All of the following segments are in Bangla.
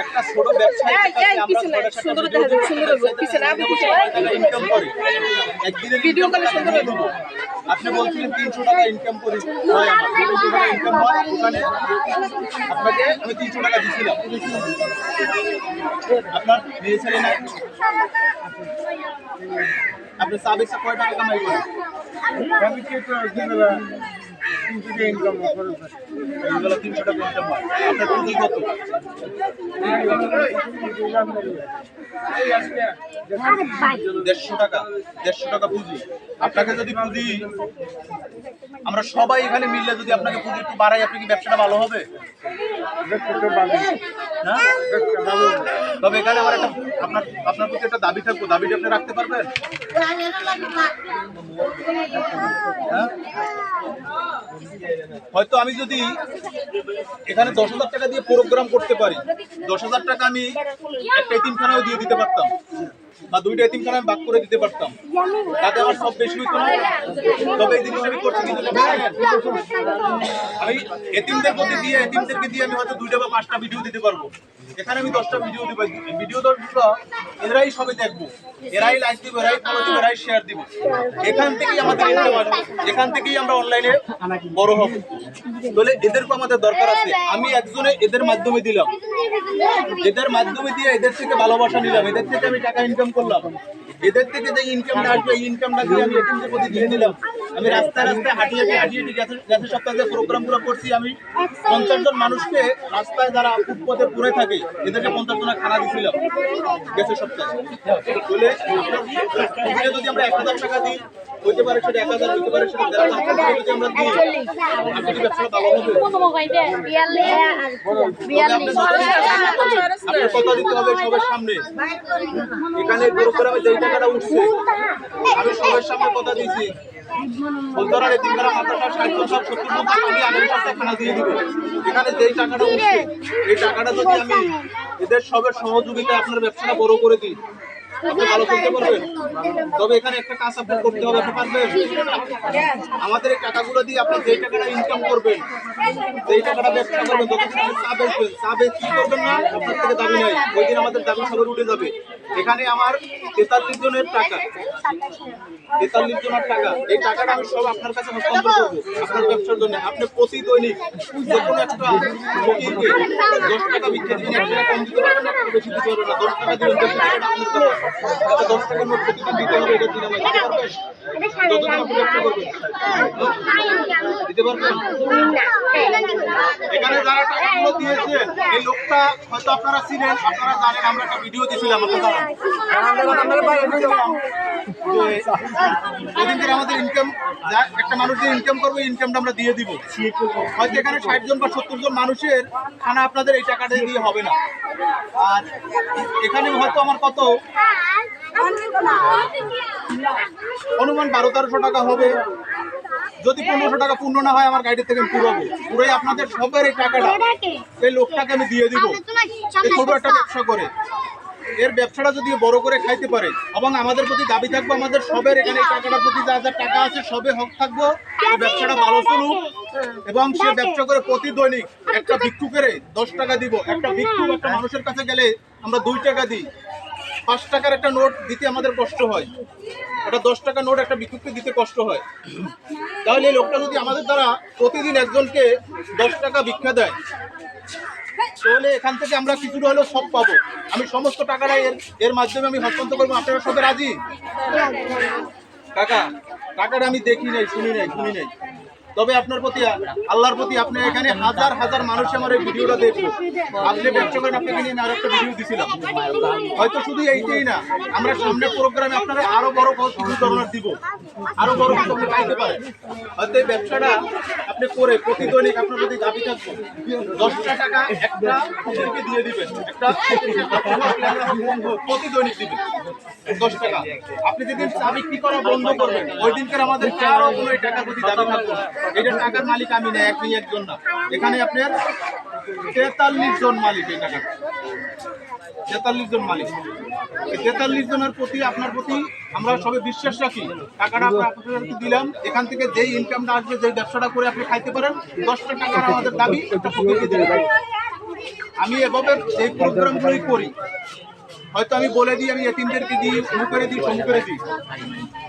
একটা ছোট ব্যবসায়ী ইনকাম করে একদিনের ভিডিও কলে সুন্দর আপনি বলছিলেন 300 টাকা ইনকাম করি হয় আমার 300 টাকা ইনকাম হয় ওখানে আপনাকে আমি 300 টাকা দিয়েছিলাম আপনার মেয়ে ছেলে নাই আপনি সাবেক কয় টাকা কামাই করেন আমি কি তো দিনবেলা 300 টাকা ইনকাম করি দিনবেলা 300 টাকা ইনকাম হয় আপনার পুঁজি কত 150 টাকা 150 টাকা পুঁজি আপনাকে যদি পুঁজি আমরা সবাই এখানে মিললে যদি আপনাকে পুঁজি একটু বাড়াই আপনি কি ব্যবসাটা ভালো হবে না তবে এখানে আমার একটা আপনার প্রতি একটা দাবি থাকবো দাবিটা আপনি রাখতে পারবেন হয়তো আমি যদি এখানে 10,000 টাকা দিয়ে প্রোগ্রাম করতে পারি 10,000 টাকা আমি একটা এতিমখানাও দিয়ে দিতে পারতাম বা দুইটা এতিমখানা আমি ভাগ করে দিতে পারতাম তাতে আমার সব বেশি হইতো না তবে এই জিনিসটা আমি করছি কিন্তু আমি এতিমদের প্রতি দিয়ে এতিমদেরকে দিয়ে আমি হয়তো 2টা বা 5টা ভিডিও দিতে পারবো এখানে আমি 10টা ভিডিও দিব ভিডিও দশগুলো এরাই সবে দেখবো এরাই লাইক দিব এরাই ফলো দিব এরাই শেয়ার দিব এখান থেকেই আমাদের ইনকাম আসবে এখান থেকেই আমরা অনলাইনে বড় হব তাহলে এদেরকে আমাদের দরকার আছে আমি একজনে এদের মাধ্যমে দিলাম এদের মাধ্যমে দিয়ে এদের থেকে ভালোবাসা নিলাম এদের থেকে আমি টাকা ইনকাম করলাম এদের থেকে যে ইনকামটা আসবে এই ইনকামটা দিয়ে আমি এতিমদের প্রতি দিয়ে দিলাম আমি রাস্তায় রাস্তায় হাঁটিয়ে গেছে সপ্তাহে যে প্রোগ্রামগুলো করছি আমি 50 জন মানুষকে রাস্তায় যারা ফুটপথে পড়ে থাকে এদেরকে 50 জনের খানা দিয়েছিলাম গেছে সপ্তাহে বলে যদি আমরা 1000 টাকা দিই হইতে পারে সেটা 1000 হইতে পারে সেটা 1500 যদি আমরা দিই আপনি কি ব্যবসাটা ভালো হবে আপনার কথা দিতে হবে সবার সামনে এখানে প্রোগ্রামে যেই টাকাটা উঠছে আমি সবার সামনে কথা দিয়েছি বলতারা এতিমখানা মাদ্রাসা 60 সব 70 আমি আগামী সপ্তাহে খানা দিয়ে দিব এখানে যেই টাকাটা উঠছে এই টাকাটা যদি আমি এদের সবার সহযোগিতায় আপনার ব্যবসাটা বড় করে দিই আপনি ভালো করতে পারবেন তবে এখানে একটা কাজ আপনার করতে হবে আপনি পারবেন আমাদের এই টাকাগুলো দিয়ে আপনি যেই টাকাটা ইনকাম করবেন যেই টাকাটা ব্যবসা করবেন যতদিন আপনি চা বেচবেন চা বেচি করবেন না আপনার থেকে দাবি নাই ওই দিন আমাদের দাবি সবার উঠে যাবে এখানে আমার 43 জনের টাকা 43 জনের টাকা এই টাকাটা আমি সব আপনার কাছে হস্তান্তর করবো আপনার ব্যবসার জন্য আপনি প্রতি দৈনিক যে কোনো একটা ফকিরকে 10 টাকা ভিক্ষা দিবেন 1 টাকা কম দিতে পারবেন না বেশি দিতে পারবেন না 10 টাকা দিবেন 10 টাকা আপনার দেবো 10 টাকার নোট প্রতিদিন দিতে হবে এটা দিতে পারবেন যতদিন আপনি ব্যবসা করবেন দিতে পারবেন এখানে যারা টাকাগুলো দিয়েছেন এই লোকটা হয়তো আপনারা চিনেন আপনারা জানেন আমরা একটা ভিডিও দিয়েছিলাম আপনারা ওদিনকে আমাদের ইনকাম একটা মানুষ যে ইনকাম করবে ইনকামটা আমরা দিয়ে দিব হয়তো এখানে 60 জন বা 70 জন মানুষের খানা আপনাদের এই টাকাটা দিয়ে হবে না আর এখানে হয়তো আমার কত অনুমান 1200-1300 টাকা হবে যদি 1500 টাকা পূর্ণ না হয় আমার গাড়ি থেকে পুরোবো পুরোই আপনাদের সবার এই টাকাটা এই লোকটাকে আমি দিয়ে দিব এই ছোট একটা ব্যবসা করে এর ব্যবসাটা যদি বড় করে খাইতে পারে এবং আমাদের প্রতি দাবি থাকবো আমাদের সবের এখানে এই টাকাটার প্রতি যা যা টাকা আছে সবে হক থাকবো ব্যবসাটা ভালো চলুক এবং সে ব্যবসা করে প্রতি দৈনিক একটা ভিক্ষুকের 10 টাকা দিব একটা ভিক্ষুক একটা মানুষের কাছে গেলে আমরা 2 টাকা দিই 5 টাকার একটা নোট দিতে আমাদের কষ্ট হয় এটা 10 টাকা নোট একটা ভিক্ষুককে দিতে কষ্ট হয় তাহলে এই লোকটা যদি আমাদের দ্বারা প্রতিদিন একজনকে 10 টাকা ভিক্ষা দেয় তাহলে এখান থেকে আমরা কিছুটা হলেও সব পাবো আমি সমস্ত টাকাটা এর মাধ্যমে আমি হস্তান্তর করবো আপনারা সবাই রাজি কাকা টাকাটা আমি দেখি নাই শুনি নাই তবে আপনার প্রতি আল্লাহর প্রতি আপনি এখানে হাজার হাজার মানুষ আমার এই ভিডিওটা দেখবো আপনি ব্যবসা করেন আপনাকে নিয়ে আর একটা ভিডিও দিছিলাম হয়তো শুধু এইটাই না আমরা সামনে প্রোগ্রামে আপনারা আরো বড় কিছু ধরনের দিব আরো বড় কিছু আপনি পাইতে পারেন হয়তো এই ব্যবসাটা আপনি করে প্রতি দৈনিক আপনার প্রতি দাবি থাকবে 10 টাকা একটা ফকিরকে দিয়ে দিবেন একটা প্রতি দৈনিক দিবেন 10 টাকা আপনি যেদিন চা বিক্রি করা বন্ধ করবেন ওই দিনকার আমাদের আরো কোনো টাকার প্রতি দাবি থাকবে এটা টাকার মালিক আমি না একজন না এখানে আপনার 43 জন মালিক এই টাকা 43 জন মালিক 43 জনের প্রতি আপনার প্রতি আমরা সবাই বিশ্বাস রাখি টাকাটা আপনাদেরকে দিলাম এখান থেকে যেই ইনকামটা আসবে যেই ব্যবসাটা করে আপনি খাইতে পারেন 10 টাকা আমাদের দাবি একটা ফকিরকে দিবেন আমি এভাবে এই প্রোগ্রামগুলোই করি। হয়তো আমি বলে দিই আমি এতিমদেরকে দিই, অমুক করে দিই, সমুক করে দিই,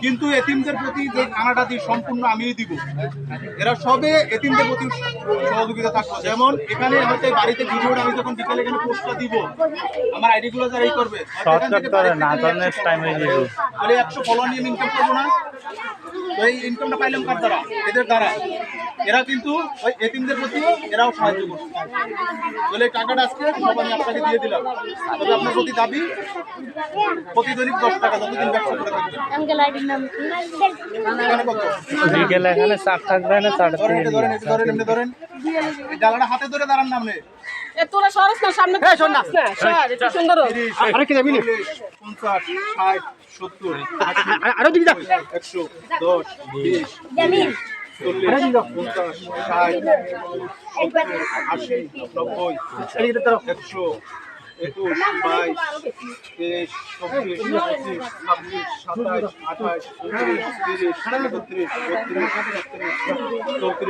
কিন্তু এতিমদের প্রতি যে খানাটা দিই সম্পূর্ণ আমিই দিব। এরা সবে এতিমদের প্রতি সহযোগিতা থাকবো। যেমন এখানে হয়তো বাড়িতে ভিডিওটা আমি যখন বিকেলে এখানে পোস্টটা দিব, আমার আইডি গুলো যারা এই করবে তাহলে 100 ফলো নিয়ে ইনকাম করবো না? তো এই ইনকামটা পাইলাম কার দ্বারা? এদের দ্বারা। এরা কিন্তু ওই এতিমদের প্রতি এরাও সাহায্য করছে। বলে টাকাটা আজকে সব আমি আপনাকে দিয়ে দিলাম, তবে আপনার প্রতি দাবি প্রতিদিনই 10 টাকা যতদিন ব্যবসা করে থাকবেন। এখানে কত? এখানে 4 থাকবে না, 4 ধরেন এমনি ধরেন, ডালাটা হাতে ধরে দাঁড়ান না আপনি। তোরা সরস না সামনে, শোন না এটা সুন্দর। আরে কি যাবি না? 50 60 70 আরো দিবি যা 100 10 20 জামিল 40 50 60 80 90 100 21 22 23 24 25 26 27 28 29 30 31 32 33 34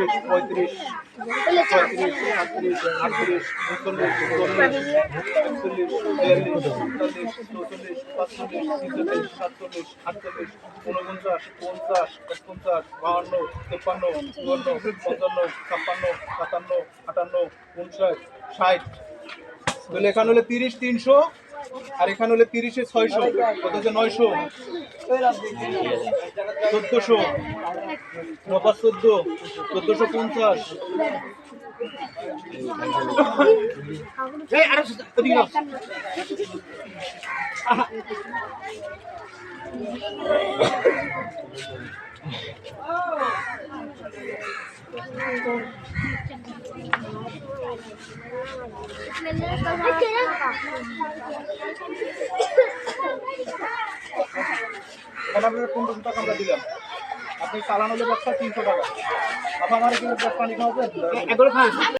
35 36 38 এখানে হলে 30 300 আর এখানে হলে 30 600 কত হচ্ছে 900 1400 1450 এই আরে এদিকে নাও। আপনার 1500 টাকা আমরা দিলাম, আপনি চালানো হলে ব্যবসা 300 টাকা। আপনার আমার কিন্তু পানি খাওয়া